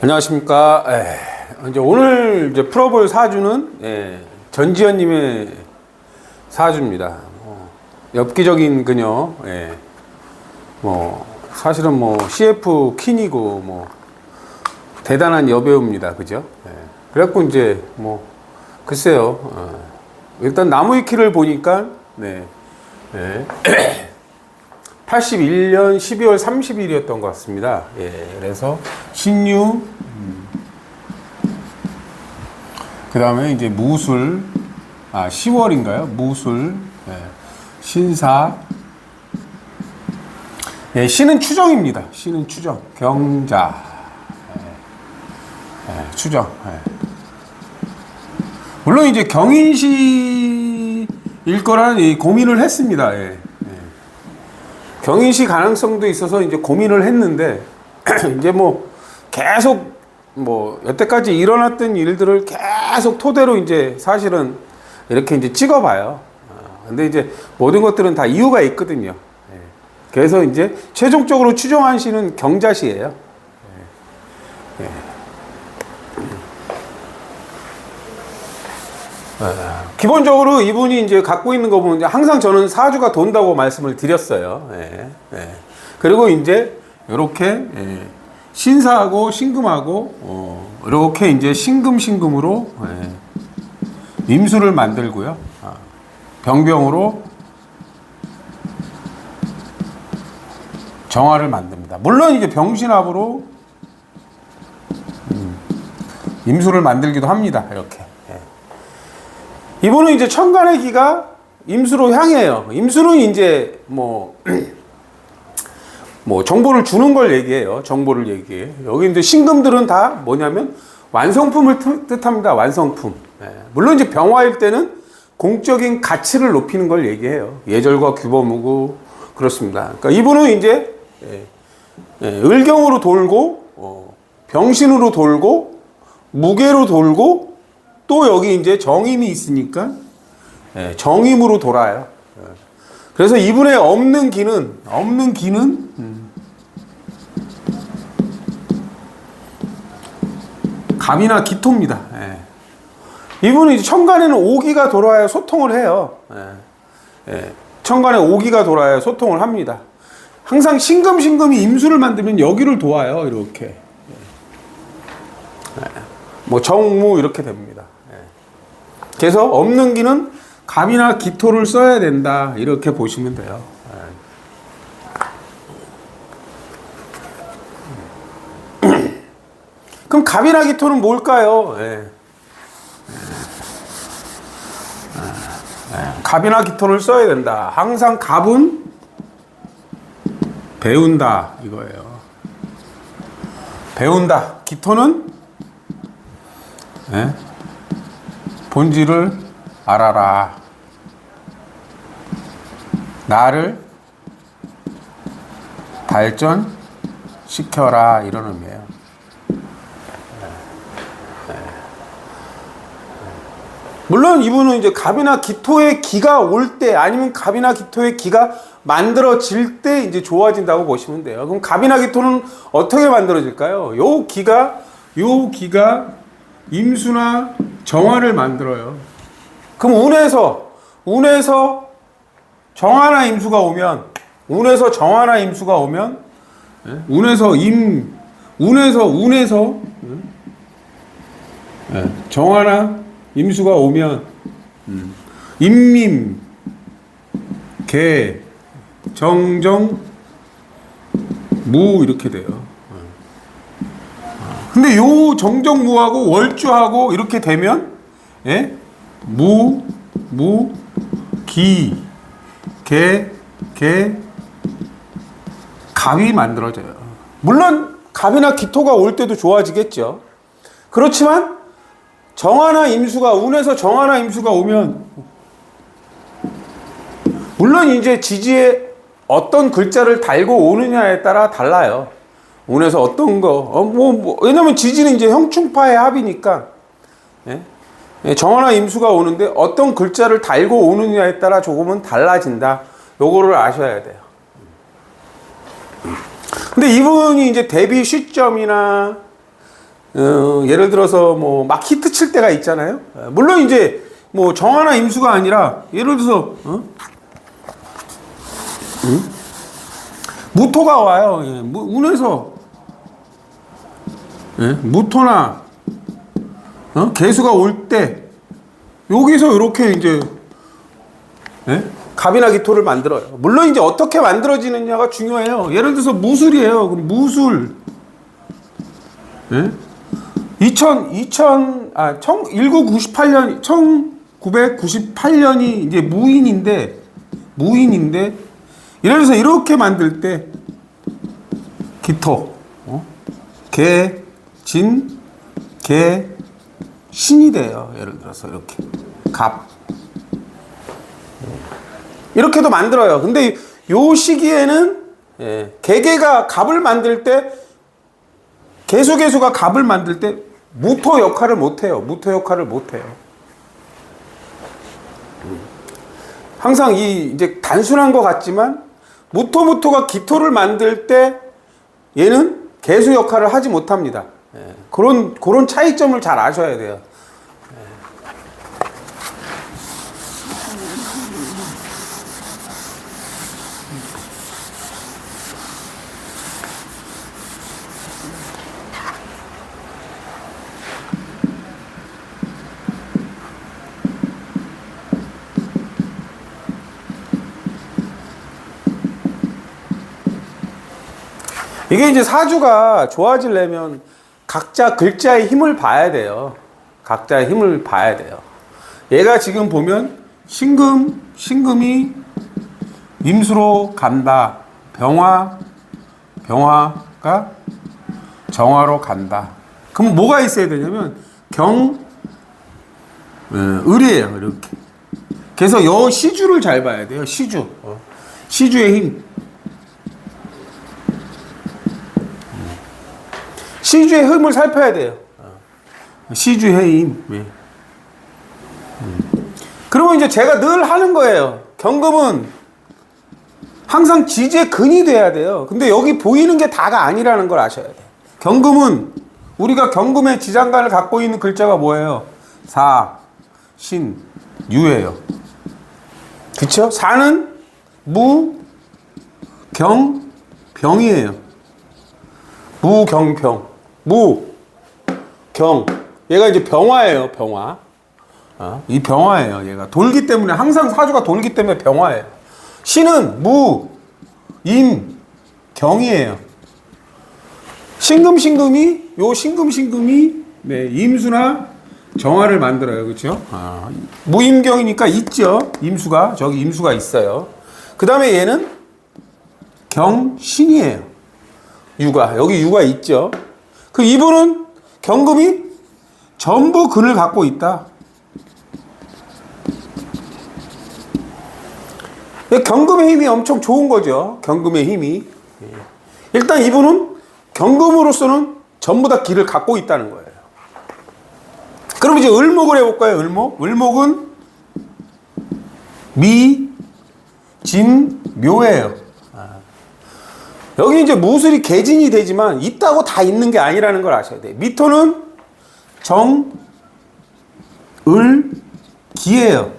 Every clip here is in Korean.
안녕하십니까. 이제 오늘 이제 풀어볼 사주는 전지현님의 사주입니다. 엽기적인 그녀, 뭐 사실은 뭐 CF 퀸이고 뭐 대단한 여배우입니다. 그죠? 그래갖고 이제 뭐 글쎄요. 일단 나무위키를 보니까 81년 12월 30일이었던 것 같습니다. 그래서 신유, 그 다음에 이제 무술, 10월인가요? 무술, 신사, 신은 추정입니다. 신은 추정, 경자, 추정. 물론 이제 경인시일 거라는 고민을 했습니다. 경인시 가능성도 있어서 이제 고민을 했는데 이제 뭐 계속 뭐 여태까지 일어났던 일들을 계속 토대로 이제 사실은 이렇게 이제 찍어봐요. 근데 이제 모든 것들은 다 이유가 있거든요. 그래서 이제 최종적으로 추정한 시는 경자시예요. 기본적으로 이분이 이제 갖고 있는 거 보면 항상 저는 사주가 돈다고 말씀을 드렸어요. 그리고 이제 이렇게 신사하고 신금하고 이렇게 이제 신금으로 임수를 만들고요. 병병으로 정화를 만듭니다. 물론 이제 병신합으로 임수를 만들기도 합니다. 이렇게. 이분은 이제 천간의 기가 임수로 향해요. 임수는 이제 뭐 정보를 주는 걸 얘기해요. 정보를 얘기해. 여기 이제 신금들은 다 뭐냐면 완성품을 뜻합니다. 완성품. 물론 이제 병화일 때는 공적인 가치를 높이는 걸 얘기해요. 예절과 규범이고 그렇습니다. 그러니까 이분은 이제 을경으로 돌고 병신으로 돌고 무계로 돌고 또 여기 이제 정임이 있으니까 정임으로 돌아요. 그래서 이분의 없는 기는 갑이나 기토입니다. 이분은 이제 천간에는 오기가 돌아야 소통을 해요. 천간에 오기가 돌아야 소통을 합니다. 항상 신금이 임수를 만들면 여기를 도와요. 이렇게. 뭐 정무 이렇게 됩니다. 그래서 없는 기는 갑이나 기토를 써야 된다. 이렇게 보시면 돼요. 그럼 갑이나 기토는 뭘까요? 갑이나 기토를 써야 된다. 항상 갑은 배운다 이거예요. 배운다. 기토는 본질을 알아라. 나를 발전시켜라. 이런 의미예요. 물론 이분은 이제 갑이나 기토의 기가 올 때 아니면 갑이나 기토의 기가 만들어질 때 이제 좋아진다고 보시면 돼요. 그럼 갑이나 기토는 어떻게 만들어질까요? 요 기가 임수나 정화를 만들어요. 그럼 운에서 정화나 임수가 오면 정화나 임수가 오면 임림 개 정정 무 이렇게 돼요. 근데 요 정정무하고 월주하고 이렇게 되면 기 갑이 만들어져요. 물론 갑이나 기토가 올 때도 좋아지겠죠. 그렇지만 운에서 정화나 임수가 오면 물론 이제 지지에 어떤 글자를 달고 오느냐에 따라 달라요. 운에서 어떤 거 왜냐면 지지는 이제 형충파의 합이니까 정화나 임수가 오는데 어떤 글자를 달고 오느냐에 따라 조금은 달라진다. 요거를 아셔야 돼요. 근데 이분이 이제 데뷔 시점이나 예를 들어서 뭐 막 히트 칠 때가 있잖아요. 물론 이제 뭐 정화나 임수가 아니라 예를 들어서 무토가 와요. 운에서 무토나 개수가 올 때 여기서 이렇게 이제 갑이나 기토를 만들어요. 물론 이제 어떻게 만들어지느냐가 중요해요. 예를 들어서 무술이에요. 그럼 무술 1998년이 이제 무인인데 예를 들어서 이렇게 만들 때 기토 개, 진, 개, 신이 돼요. 예를 들어서 이렇게 갑 이렇게도 만들어요. 근데 요 시기에는 개개가 갑을 만들 때 개수가 갑을 만들 때 무토 역할을 못해요. 항상 이제 단순한 것 같지만 무토가 기토를 만들 때 얘는 개수 역할을 하지 못합니다. 그런 차이점을 잘 아셔야 돼요. 이게 이제 사주가 좋아지려면 각자 글자의 힘을 봐야 돼요. 얘가 지금 보면 신금이 임수로 간다. 병화가 정화로 간다. 그럼 뭐가 있어야 되냐면 을이에요. 이렇게. 그래서 여 시주를 잘 봐야 돼요. 시주의 힘. 시주의 힘을 살펴야 돼요. 시주의 힘. 그러면 이제 제가 늘 하는 거예요. 경금은 항상 지지의 근이 돼야 돼요. 근데 여기 보이는 게 다가 아니라는 걸 아셔야 돼요. 경금은 우리가 경금의 지장간을 갖고 있는 글자가 뭐예요? 사, 신, 유예요. 그쵸? 사는 무, 경, 병이에요. 무경병. 경. 얘가 이제 병화예요, 병화. 이 병화예요, 얘가. 돌기 때문에, 항상 사주가 돌기 때문에 병화예요. 신은 무, 임, 경이에요. 신금이, 임수나 정화를 만들어요. 그렇죠? 무임경이니까 있죠. 임수가. 저기 임수가 있어요. 그 다음에 얘는 경신이에요. 여기 유가 있죠. 그 이분은 경금이 전부 근을 갖고 있다. 경금의 힘이 엄청 좋은 거죠. 경금의 힘이. 일단 이분은 경금으로서는 전부 다 기를 갖고 있다는 거예요. 그럼 이제 을목을 해볼까요? 을목은 미, 진, 묘예요. 여기 이제 무술이 개진이 되지만 있다고 다 있는 게 아니라는 걸 아셔야 돼요. 미토는 정, 을, 기예요.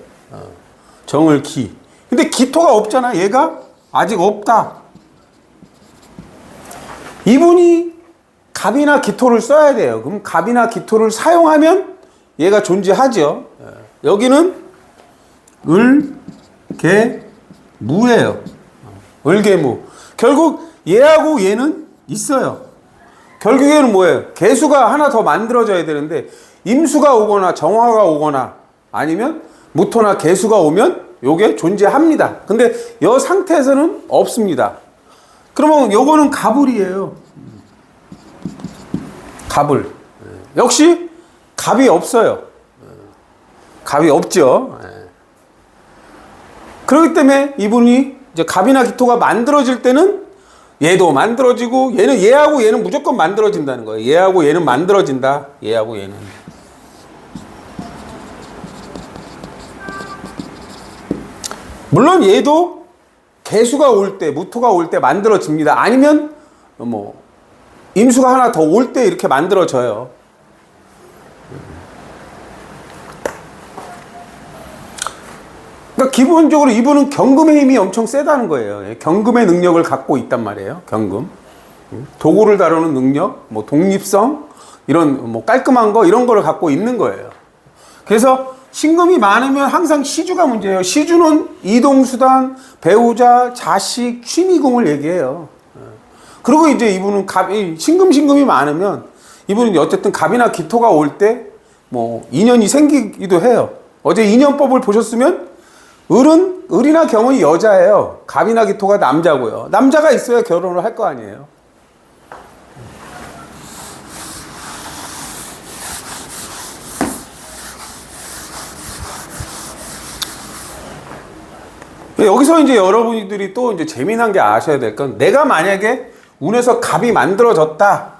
정을, 기. 근데 기토가 없잖아. 얘가 아직 없다. 이분이 갑이나 기토를 써야 돼요. 그럼 갑이나 기토를 사용하면 얘가 존재하죠. 여기는 을, 개, 무예요. 을개무. 결국 얘하고 얘는 있어요. 결국에는 뭐예요? 개수가 하나 더 만들어져야 되는데 임수가 오거나 정화가 오거나 아니면 무토나 개수가 오면 요게 존재합니다. 근데 이 상태에서는 없습니다. 그러면 요거는 갑을이에요. 갑을. 역시 갑이 없어요. 갑이 없죠. 그렇기 때문에 이분이 이제 갑이나 기토가 만들어질 때는 얘도 만들어지고 얘하고 얘는 무조건 만들어진다는 거예요. 얘하고 얘는 만들어진다. 얘하고 얘는. 물론 얘도 개수가 올 때, 무토가 올 때 만들어집니다. 아니면 뭐 임수가 하나 더 올 때 이렇게 만들어져요. 그러니까 기본적으로 이분은 경금의 힘이 엄청 세다는 거예요. 예, 경금의 능력을 갖고 있단 말이에요. 경금. 도구를 다루는 능력, 뭐 독립성, 이런 뭐 깔끔한 거 이런 거를 갖고 있는 거예요. 그래서 신금이 많으면 항상 시주가 문제예요. 시주는 이동수단, 배우자, 자식, 취미궁을 얘기해요. 그리고 이제 이분은 신금이 많으면 이분은 어쨌든 갑이나 기토가 올 때 뭐 인연이 생기기도 해요. 어제 인연법을 보셨으면 을이나 경은 여자예요. 갑이나 기토가 남자고요. 남자가 있어야 결혼을 할 거 아니에요. 여기서 이제 여러분들이 또 이제 재미난 게 아셔야 될 건, 내가 만약에 운에서 갑이 만들어졌다.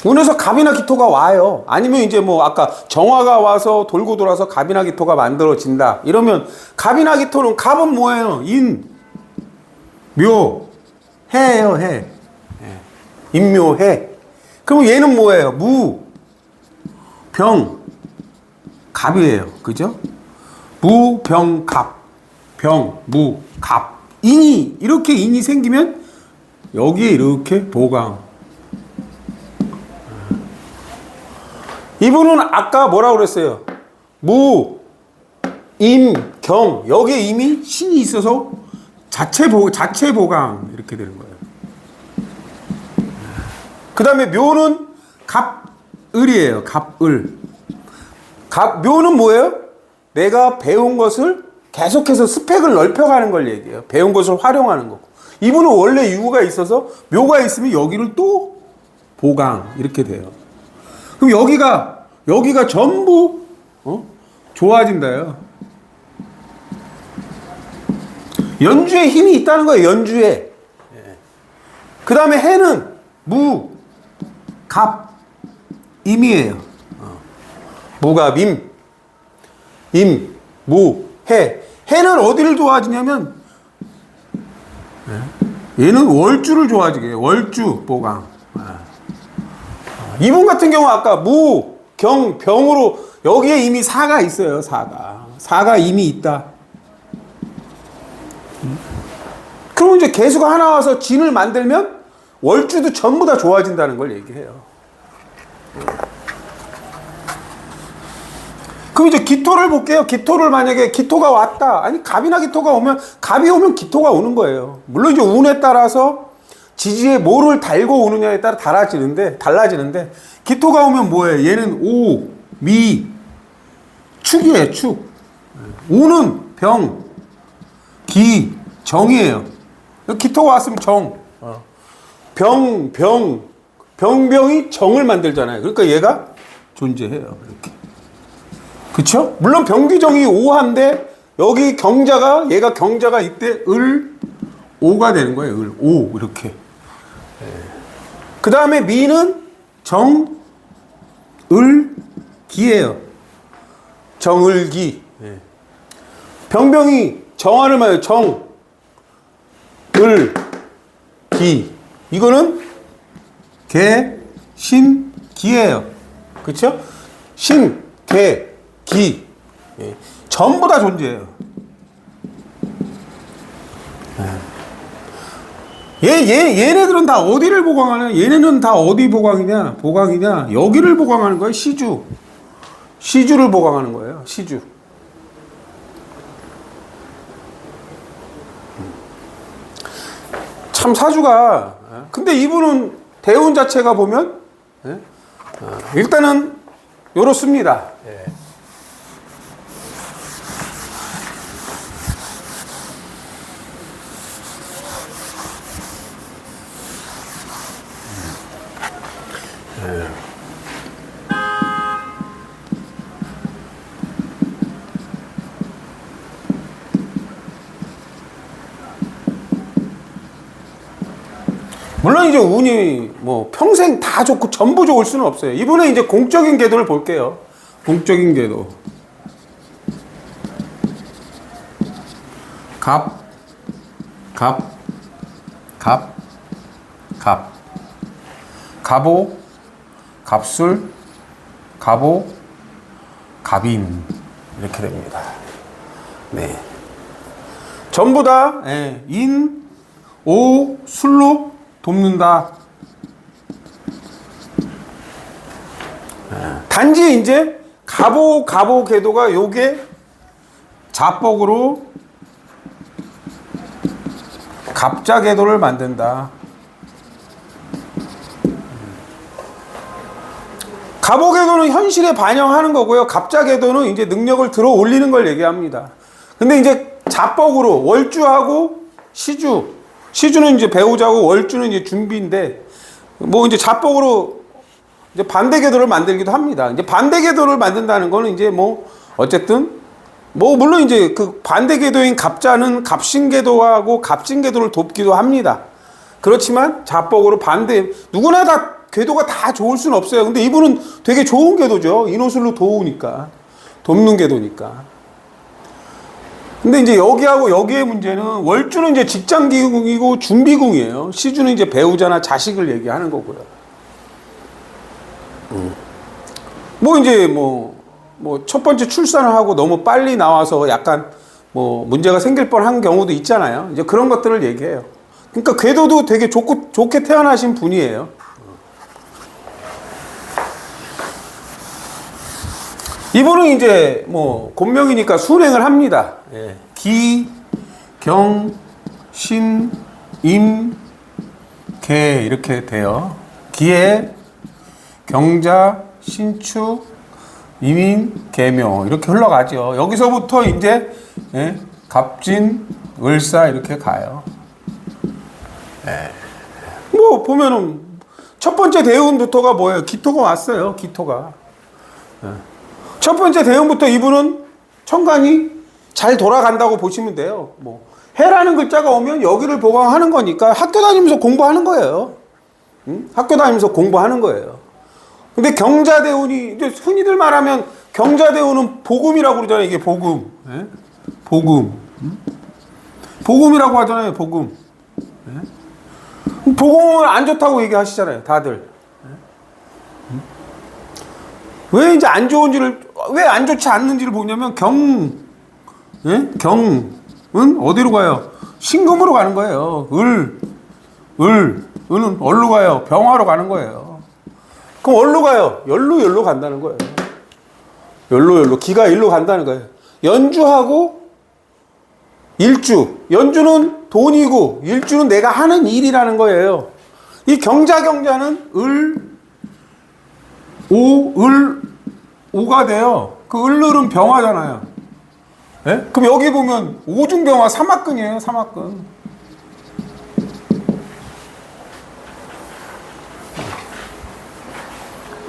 운에서 갑이나 기토가 와요. 아니면 이제 뭐 아까 정화가 와서 돌고 돌아서 갑이나 기토가 만들어진다. 이러면 갑이나 기토는, 갑은 뭐예요? 인, 묘, 해예요, 해. 인묘해. 그럼 얘는 뭐예요? 무, 병, 갑이에요. 그죠? 무, 병, 갑. 병, 무, 갑. 이렇게 인이 생기면 여기에 이렇게 보강. 이분은 아까 뭐라고 그랬어요? 무, 임, 경. 여기에 이미 신이 있어서 자체 보강. 이렇게 되는 거예요. 그 다음에 묘는 갑을이에요. 갑을. 묘는 뭐예요? 내가 배운 것을 계속해서 스펙을 넓혀가는 걸 얘기해요. 배운 것을 활용하는 거고. 이분은 원래 유구가 있어서 묘가 있으면 여기를 또 보강. 이렇게 돼요. 그럼 여기가 전부 좋아진다요. 연주에 힘이 있다는 거예요. 연주에. 그 다음에 해는 무, 갑, 임이에요. 무갑, 임, 무, 해. 해는 어디를 좋아지냐면 얘는 월주를 좋아지게 해요. 월주, 보강. 이분 같은 경우 아까 무, 경, 병으로 여기에 이미 사가 있어요. 사가 이미 있다. 그럼 이제 개수가 하나 와서 진을 만들면 월주도 전부 다 좋아진다는 걸 얘기해요. 그럼 이제 기토를 볼게요. 기토를 만약에 기토가 왔다. 아니 갑이나 기토가 오면, 갑이 오면 기토가 오는 거예요. 물론 이제 운에 따라서 지지에 뭐를 달고 오느냐에 따라 달라지는데 기토가 오면 뭐예요? 얘는 오, 미, 축이에요. 축. 오는 병, 기, 정이에요. 기토가 왔으면 정. 병병이 정을 만들잖아요. 그러니까 얘가 존재해요. 이렇게. 그쵸? 물론 병기정이 오한데 여기 얘가 경자가 이때 오가 되는 거예요. 오 이렇게. 그 다음에 미는 기예요. 정을기. 병병이 정화를 말해요. 기. 이거는 신기예요. 그쵸? 신, 기. 전부 다 존재해요. 얘네들은 다 어디를 보강하냐? 얘네는 다 어디 보강이냐? 여기를 보강하는 거예요. 시주를 보강하는 거예요. 시주. 참 사주가. 근데 이분은 대운 자체가 보면 일단은 요렇습니다. 물론 이제 운이 뭐 평생 다 좋고 전부 좋을 수는 없어요. 이번에 이제 공적인 궤도를 볼게요. 공적인 궤도. 갑. 갑오, 갑술, 갑오, 갑인 이렇게 됩니다. 네. 전부 다 인, 오, 술로 돕는다. 단지 이제 갑오, 갑오 궤도가 요게 자뻑으로 갑자 궤도를 만든다. 갑오 궤도는 현실에 반영하는 거고요. 갑자 궤도는 이제 능력을 들어 올리는 걸 얘기합니다. 근데 이제 자뻑으로 월주하고 시주는 이제 배우자고 월주는 이제 준비인데 뭐 이제 자뻑으로 이제 반대 궤도를 만들기도 합니다. 이제 반대 궤도를 만든다는 거는 이제 뭐 어쨌든 뭐 물론 이제 그 반대 궤도인 갑자는 갑신 궤도하고 갑진 궤도를 돕기도 합니다. 그렇지만 자뻑으로 반대 누구나 다 궤도가 다 좋을 수는 없어요. 근데 이분은 되게 좋은 궤도죠. 인호술로 도우니까 돕는 궤도니까. 근데 이제 여기하고 여기의 문제는 월주는 이제 직장기궁이고 준비궁이에요. 시주는 이제 배우자나 자식을 얘기하는 거고요. 뭐 이제 뭐 첫 번째 출산을 하고 너무 빨리 나와서 약간 뭐 문제가 생길 뻔한 경우도 있잖아요. 이제 그런 것들을 얘기해요. 그러니까 궤도도 되게 좋게 태어나신 분이에요. 이분은 이제 뭐 곤명이니까 순행을 합니다. 예. 기, 경, 신, 임, 개 이렇게 돼요. 기에 경자, 신축, 임인, 계묘 이렇게 흘러가죠. 여기서부터 이제 갑진, 을사 이렇게 가요. 뭐 보면은 첫 번째 대운부터가 뭐예요? 기토가 왔어요. 기토가. 첫 번째 대운부터 이분은 천간이 잘 돌아간다고 보시면 돼요. 뭐 해라는 글자가 오면 여기를 보강하는 거니까 학교 다니면서 공부하는 거예요. 응? 학교 다니면서 공부하는 거예요. 근데 경자대운이 이제 흔히들 말하면 경자대운은 복음이라고 그러잖아요. 이게 복음. 예? 복음. 복음이라고 하잖아요. 복음. 예? 복음은 안 좋다고 얘기하시잖아요. 다들. 예? 왜 이제 안 좋은지를 왜 안 좋지 않는지를 보냐면 예? 경은 어디로 가요? 신금으로 가는 거예요. 을은 어디로 가요? 병화로 가는 거예요. 그럼 어디로 가요? 열로 간다는 거예요. 열로 기가 일로 간다는 거예요. 연주하고 일주. 연주는 돈이고 일주는 내가 하는 일이라는 거예요. 이 경자는 오가 돼요. 그 을은 병화잖아요. 예? 그럼 여기 보면 오중병화 삼합근이에요. 삼합근.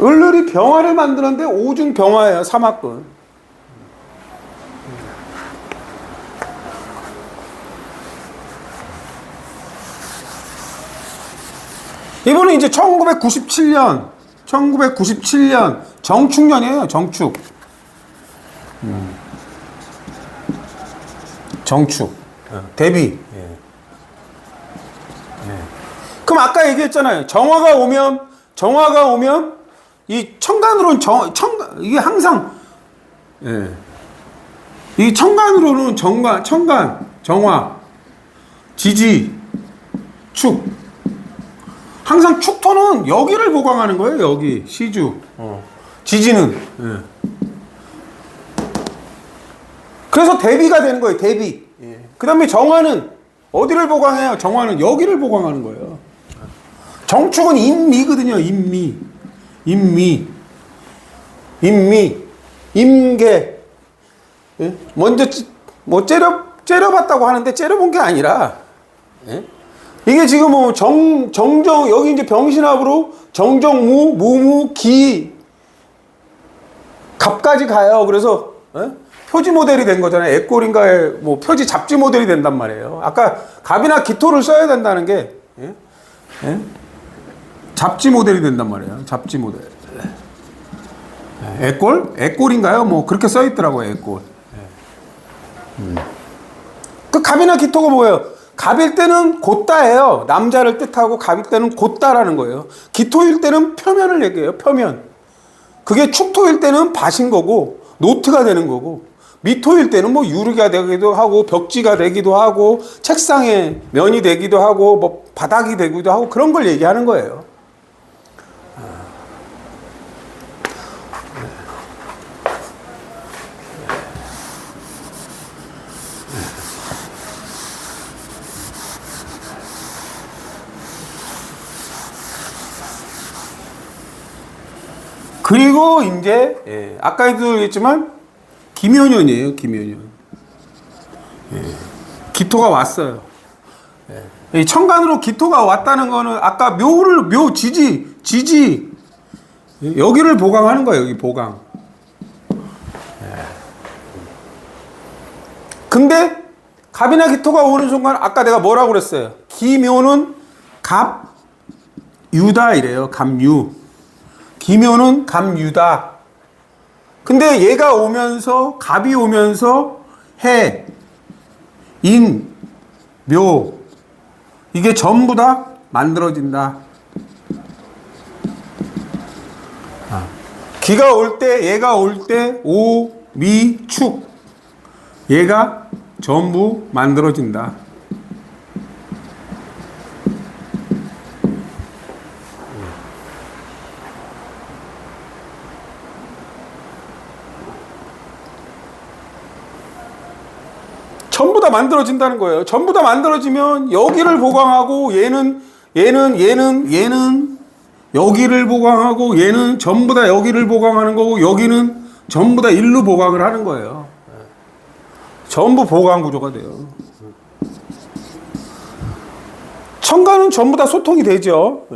을이 병화를 만드는데 오중병화예요. 삼합근. 이분은 이제 1997년 정축년이에요. 정축. 데뷔. 예. 그럼 아까 얘기했잖아요. 정화가 오면 이 천간으로는 이게 항상 이 천간으로는 천간, 정화, 지지, 축. 항상 축토는 여기를 보강하는 거예요. 여기 시주. 지지는. 그래서 대비가 되는 거예요. 대비. 그 다음에 정화는 어디를 보강해요? 정화는 여기를 보강하는 거예요. 정축은 인미거든요. 인미, 임계. 먼저 뭐 째려봤다고 하는데 째려본 게 아니라 이게 지금 뭐 정정 여기 이제 병신합으로 정정무, 무무, 기 갑까지 가요. 그래서 표지 모델이 된 거잖아요. 애꼴인가에 뭐 표지 잡지 모델이 된단 말이에요. 아까 갑이나 기토를 써야 된다는 게 잡지 모델이 된단 말이에요. 잡지 모델. 애꼴인가요? 뭐 그렇게 써 있더라고요. 애꼴. 그 갑이나 기토가 뭐예요? 갑일 때는 곧다예요. 남자를 뜻하고 갑일 때는 곧다라는 거예요. 기토일 때는 표면을 얘기해요. 표면. 그게 축토일 때는 밭인 거고 노트가 되는 거고, 미토일 때는 뭐 유리가 되기도 하고 벽지가 되기도 하고 책상의 면이 되기도 하고 뭐 바닥이 되기도 하고 그런 걸 얘기하는 거예요. 그리고 이제 아까도 얘기했지만 김효년이에요. 김효년. 기토가 왔어요. 이 천간으로 기토가 왔다는 거는 아까 묘 지지 여기를 보강하는 거예요. 여기 보강. 근데 갑이나 기토가 오는 순간 아까 내가 뭐라고 그랬어요? 기묘는 갑유다 이래요. 갑유. 기묘는 갑유다. 근데 얘가 오면서 갑이 오면서 해, 인, 묘 이게 전부 다 만들어진다. 기가 올 때, 얘가 올 때 오, 미, 축 얘가 전부 만들어진다. 전부 다 만들어진다는 거예요. 전부 다 만들어지면 여기를 보강하고 얘는 여기를 보강하고 얘는 전부 다 여기를 보강하는 거고 여기는 전부 다 일로 보강을 하는 거예요. 전부 보강 구조가 돼요. 천간은 전부 다 소통이 되죠.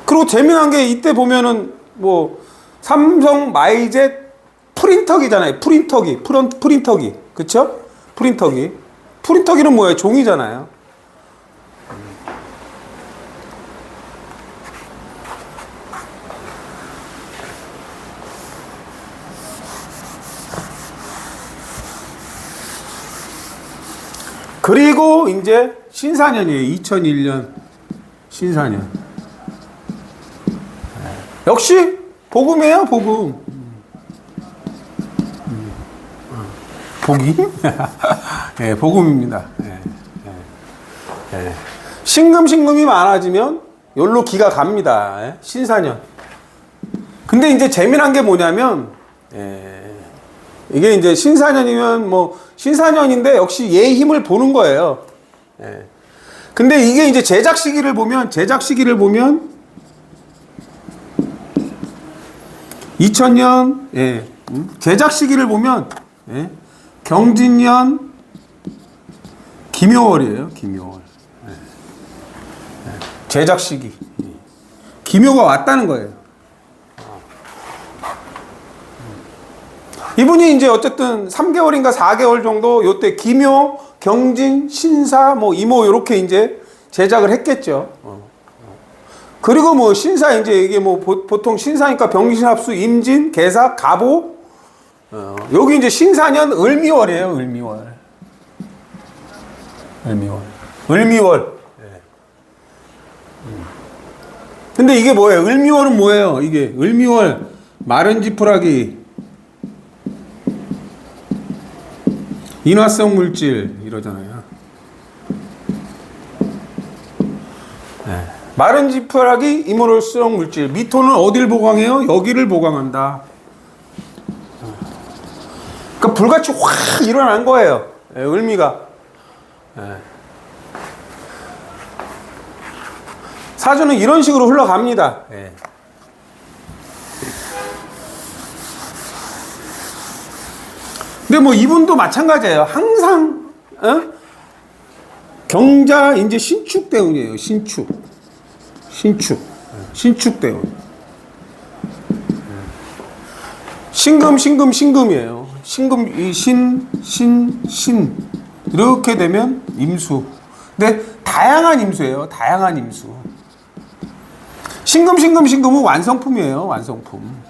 그리고 재미난 게 이때 보면은 뭐 삼성 마이젯 프린터기잖아요. 프린터기. 그쵸? 프린터기는 뭐예요? 종이잖아요. 그리고 이제 신사년이에요. 2001년 신사년. 역시 복음이에요. 복음. 복임? 예, 복음입니다. 신금이 많아지면 여기로 기가 갑니다. 신사년. 근데 이제 재미난 게 뭐냐면, 이게 이제 신사년이면 뭐, 신사년인데 역시 얘의 힘을 보는 거예요. 근데 이게 이제 제작 시기를 보면 2000년, 제작 시기를 보면, 경진년 기묘월이에요. 기묘월. 제작 시기. 기묘가 왔다는 거예요. 이분이 이제 어쨌든 3개월인가 4개월 정도 요때 기묘, 경진, 신사, 뭐 이모 이렇게 이제 제작을 했겠죠. 그리고 뭐 신사 이제 이게 뭐 보통 신사니까 병신합수, 임진, 개사, 갑오. 여기 이제 신사년 을미월이에요. 을미월. 근데 이게 뭐예요? 을미월은 뭐예요? 이게 을미월 마른 지푸라기, 인화성 물질 이러잖아요. 마른 지푸라기, 인화성 물질. 미토는 어딜 보강해요? 여기를 보강한다. 그러니까 불같이 확 일어난 거예요. 을미가. 사주는 이런 식으로 흘러갑니다. 근데 뭐 이분도 마찬가지예요. 항상 경자 이제 신축대운이에요. 신축대운. 신금이에요. 신금 이 신 이렇게 되면 임수. 근데 다양한 임수예요. 다양한 임수. 신금은 완성품이에요. 완성품.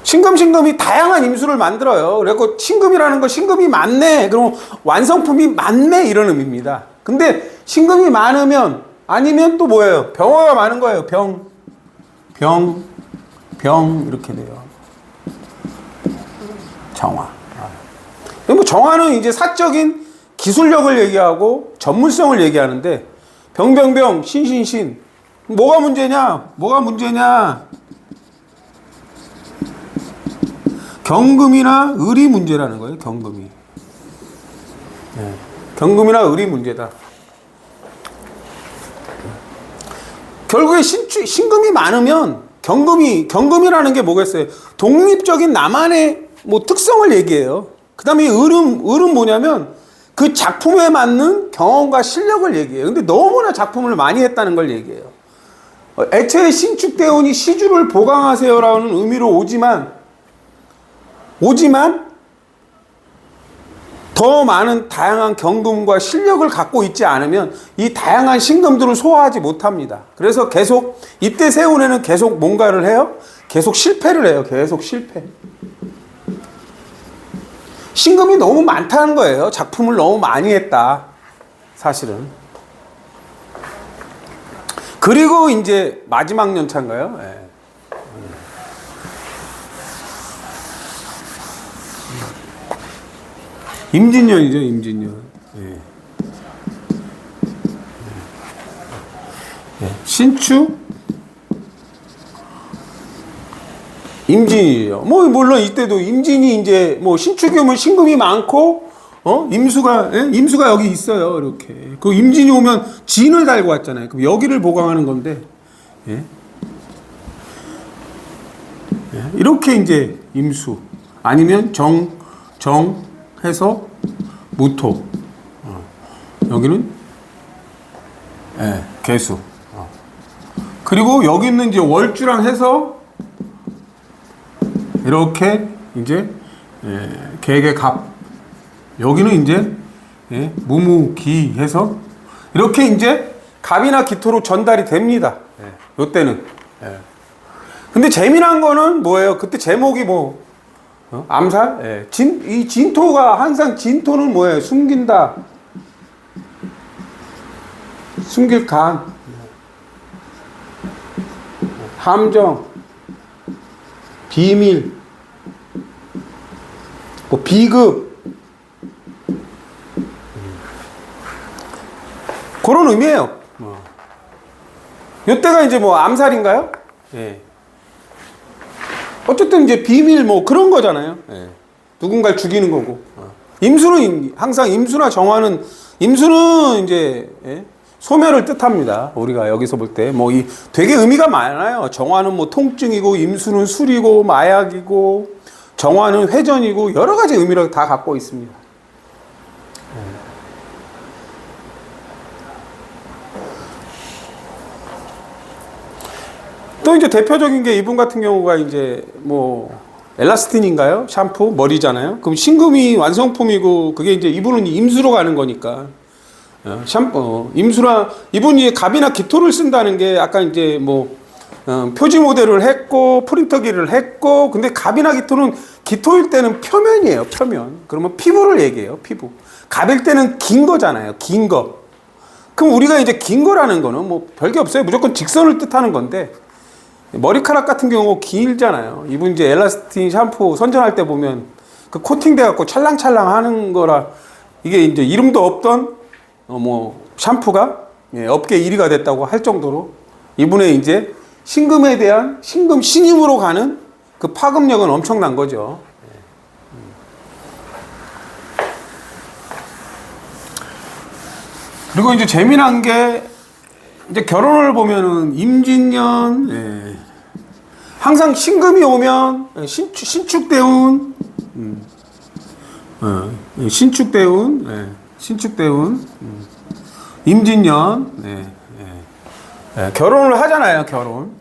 신금이 다양한 임수를 만들어요. 그리고 신금이라는 거 신금이 많네. 그럼 완성품이 많네. 이런 의미입니다. 근데 신금이 많으면 아니면 또 뭐예요? 병화가 많은 거예요. 병 이렇게 돼요. 정화. 뭐 정화는 이제 사적인 기술력을 얘기하고 전문성을 얘기하는데 병, 신. 뭐가 문제냐? 경금이나 을이 문제라는 거예요. 경금이. 네. 경금이나 을이 문제다. 결국에 신금이 많으면 경금이라는 게 뭐겠어요? 독립적인 나만의 뭐 특성을 얘기해요. 그 다음에 을은 뭐냐면 그 작품에 맞는 경험과 실력을 얘기해요. 근데 너무나 작품을 많이 했다는 걸 얘기해요. 애초에 신축대운이 시주를 보강하세요라는 의미로 오지만 더 많은 다양한 경금과 실력을 갖고 있지 않으면 이 다양한 신금들을 소화하지 못합니다. 그래서 계속 이때 세운에는 계속 뭔가를 해요? 계속 실패를 해요. 계속 실패. 신금이 너무 많다는 거예요. 작품을 너무 많이 했다. 사실은. 그리고 이제 마지막 연차인가요? 네. 임진년이죠, 임진년. 네. 네. 신축, 임진이죠. 뭐, 물론 이때도 임진이 이제, 뭐, 신축이 오면 신금이 많고, 임수가 여기 있어요, 이렇게. 그 임진이 오면 진을 달고 왔잖아요. 그럼 여기를 보강하는 건데, 예? 예. 이렇게 이제 임수. 아니면 해서 무토. 여기는 예, 개수. 그리고 여기 있는 이제 월주랑 해서 이렇게 이제 개개 갑. 여기는 이제 무무기 해서 이렇게 이제 갑이나 기토로 전달이 됩니다. 요때는. 근데 재미난 거는 뭐예요? 그때 제목이 뭐 암살? 이 진토가 항상 진토는 뭐예요? 숨긴다. 숨길 간. 함정. 비밀. 뭐 비급. 그런 의미예요. 요때가 이제 뭐 암살인가요? 예. 어쨌든 이제 비밀 뭐 그런 거잖아요. 예. 누군가를 죽이는 거고. 임수는 항상 임수나 정화는 임수는 이제 소멸을 뜻합니다. 우리가 여기서 볼 때 뭐 이 되게 의미가 많아요. 정화는 뭐 통증이고 임수는 술이고 마약이고 정화는 회전이고 여러 가지 의미를 다 갖고 있습니다. 또 이제 대표적인 게 이분 같은 경우가 이제 뭐 엘라스틴인가요? 샴푸 머리잖아요. 그럼 신금이 완성품이고 그게 이제 이분은 임수로 가는 거니까 샴푸 임수라 이분이 갑이나 기토를 쓴다는 게 아까 이제 뭐 표지 모델을 했고 프린터기를 했고 근데 갑이나 기토는 기토일 때는 표면이에요. 표면. 그러면 피부를 얘기해요. 피부. 갑일 때는 긴 거잖아요. 긴 거. 그럼 우리가 이제 긴 거라는 거는 뭐 별게 없어요. 무조건 직선을 뜻하는 건데 머리카락 같은 경우 길잖아요. 이분 이제 엘라스틴 샴푸 선전할 때 보면 그 코팅돼 갖고 찰랑찰랑 하는 거라 이게 이제 이름도 없던 뭐 샴푸가 업계 1위가 됐다고 할 정도로 이분의 이제 신금에 대한 신금 신임으로 가는 그 파급력은 엄청난 거죠. 그리고 이제 재미난 게 이제 결혼을 보면은 임진년 항상 신금이 오면 신축대운 임진년 결혼을 하잖아요. 결혼.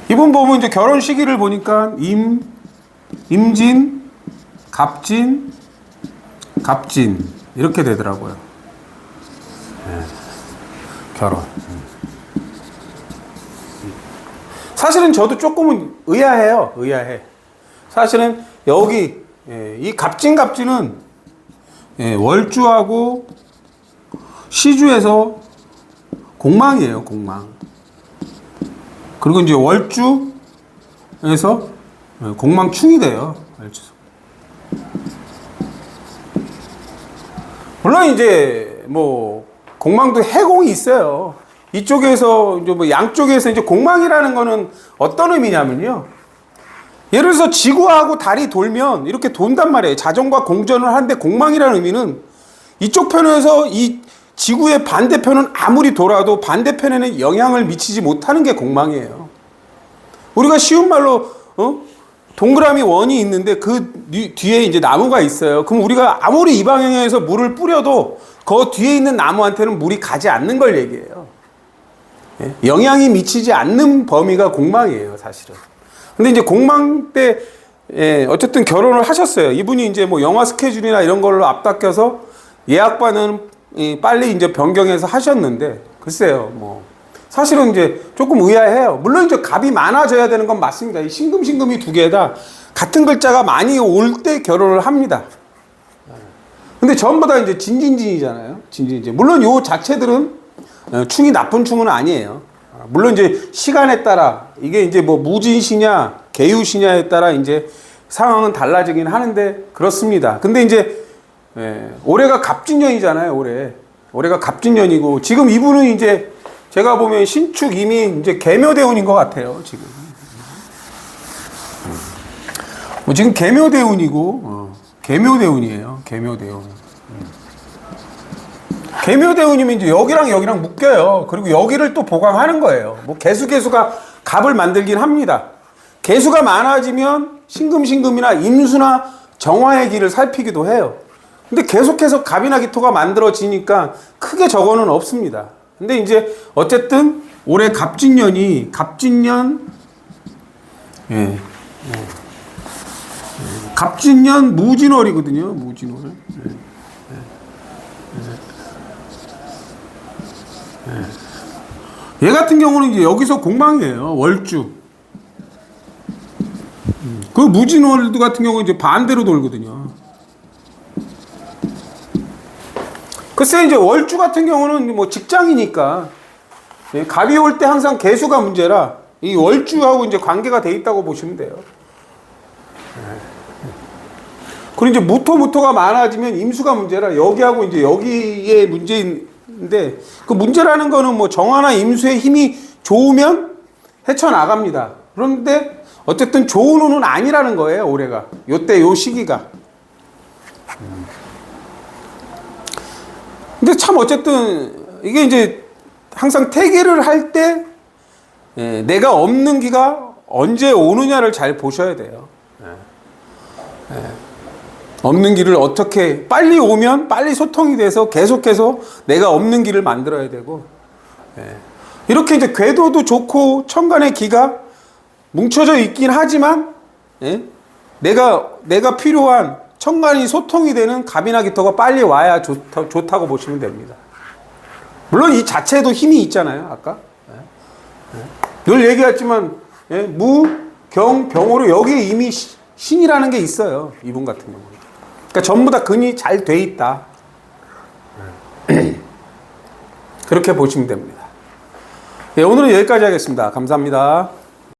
이분 보면 이제 결혼 시기를 보니까 임진, 갑진 이렇게 되더라고요. 결혼. 사실은 저도 조금은 의아해요. 의아해. 사실은 여기 이 갑진갑진은 월주하고 시주에서 공망이에요. 공망. 그리고 이제 월주에서 공망충이 돼요. 물론 이제 뭐 공망도 해공이 있어요. 이쪽에서 이제 뭐 양쪽에서 이제 공망이라는 거는 어떤 의미냐면요. 예를 들어서 지구하고 달이 돌면 이렇게 돈단 말이에요. 자전과 공전을 하는데 공망이라는 의미는 이쪽 편에서 이 지구의 반대편은 아무리 돌아도 반대편에는 영향을 미치지 못하는 게 공망이에요. 우리가 쉬운 말로 동그라미 원이 있는데 그 뒤에 이제 나무가 있어요. 그럼 우리가 아무리 이 방향에서 물을 뿌려도 그 뒤에 있는 나무한테는 물이 가지 않는 걸 얘기해요. 영향이 미치지 않는 범위가 공망이에요, 사실은. 근데 이제 공망 때 어쨌든 결혼을 하셨어요. 이분이 이제 뭐 영화 스케줄이나 이런 걸로 앞당겨서 예약반은 빨리 이제 변경해서 하셨는데 글쎄요, 뭐 사실은 이제 조금 의아해요. 물론 이제 갑이 많아져야 되는 건 맞습니다. 이 신금이 두 개다 같은 글자가 많이 올 때 결혼을 합니다. 근데 전부 다 이제 진진진이잖아요. 진진진. 물론 요 자체들은 충이 나쁜 충은 아니에요. 물론 이제 시간에 따라 이게 이제 뭐 무진시냐 개유시냐에 따라 이제 상황은 달라지긴 하는데 그렇습니다. 근데 이제 올해가 갑진년이잖아요. 올해가 갑진년이고 지금 이분은 이제 제가 보면 신축 이미 이제 계묘대운인 것 같아요. 지금 지금 계묘대운이고 계묘대운이에요. 계묘대운. 계묘대운이면 이제 여기랑 묶여요. 그리고 여기를 또 보강하는 거예요. 뭐 개수가 갑을 만들긴 합니다. 개수가 많아지면 신금이나 임수나 정화의 길을 살피기도 해요. 근데 계속해서 갑이나 기토가 만들어지니까 크게 저거는 없습니다. 근데 이제 어쨌든 올해 갑진년 갑진년 무진월이거든요. 무진월. 얘 같은 경우는 이제 여기서 공망이에요. 월주. 그 무진월도 같은 경우는 이제 반대로 돌거든요. 글쎄 이제 월주 같은 경우는 뭐 직장이니까 갑이 올 때 항상 개수가 문제라 이 월주하고 이제 관계가 돼 있다고 보시면 돼요. 그리고 이제 무토가 많아지면 임수가 문제라 여기하고 이제 여기에 문제인데 그 문제라는 거는 뭐 정화나 임수의 힘이 좋으면 헤쳐나갑니다. 그런데 어쨌든 좋은 운은 아니라는 거예요. 올해가 요때 요 시기가. 근데 참 어쨌든 이게 이제 항상 태기를 할 때 내가 없는 기가 언제 오느냐를 잘 보셔야 돼요. 없는 길을 어떻게 빨리 오면 빨리 소통이 돼서 계속해서 내가 없는 길을 만들어야 되고 이렇게 이제 궤도도 좋고 천간의 기가 뭉쳐져 있긴 하지만 내가 필요한 천간이 소통이 되는 갑이나 기토가 빨리 와야 좋다고 보시면 됩니다. 물론 이 자체도 힘이 있잖아요. 아까 늘 얘기했지만 무, 경, 병으로 여기에 이미 신이라는 게 있어요. 이분 같은 경우는. 그러니까 전부 다 근이 잘 돼 있다. 그렇게 보시면 됩니다. 오늘은 여기까지 하겠습니다. 감사합니다.